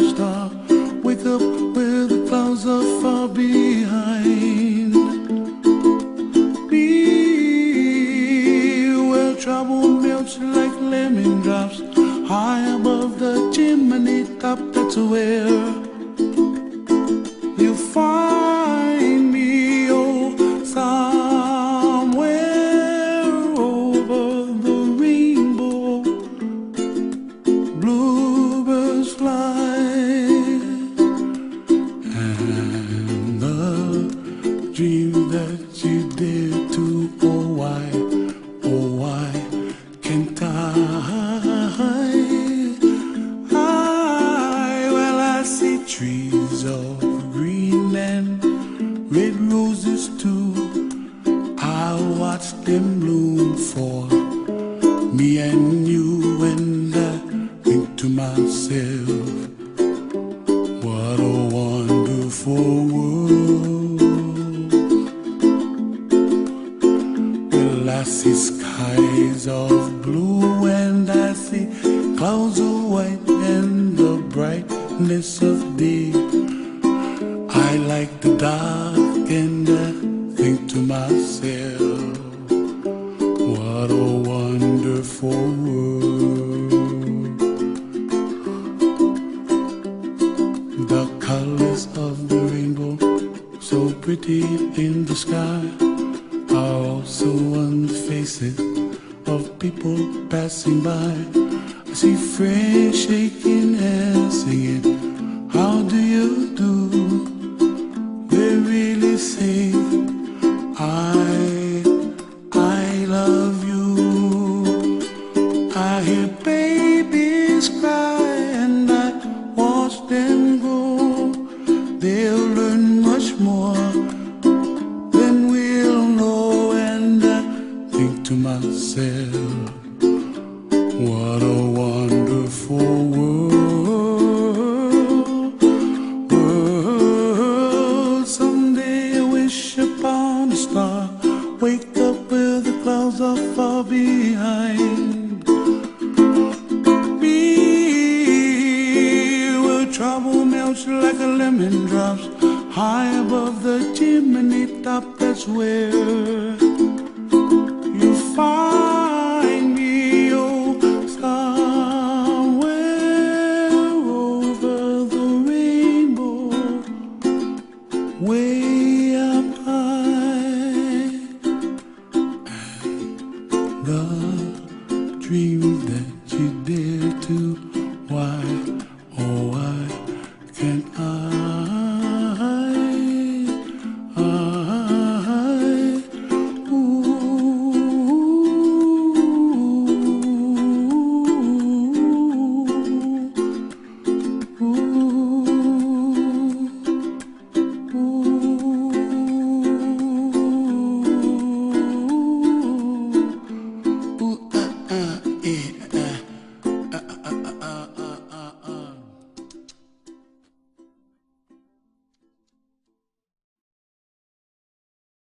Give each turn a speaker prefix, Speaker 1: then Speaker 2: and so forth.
Speaker 1: a star. Wake up where the clouds are far behind me, where trouble melts like lemon drops. High above the chimney top, that's where you find me, oh, somewhere over the rainbow. Bluebirds fly, and the dream that you dare to, oh why can't I? Trees of green and red roses too. I watch them bloom for me and you, and I think to myself, what a wonderful world. Well, I see skies of blue and I see clouds of white and the brightness of day. I like the dark and I think to myself, what a wonderful world. The colors of the rainbow, so pretty in the sky, are also on the faces of people passing by. I see friends shaking hands singing, how do you do? They really say, I love you. I hear babies cry and I watch them grow. They'll learn much more than we'll know, and I think to myself, what a wonderful world. Someday I wish upon a star, wake up where the clouds are far behind me, where trouble melts like a lemon drops. High above the chimney top, that's where you find me, oh, somewhere over the rainbow, way up high. And the dream that you dare to, why, oh why can't I?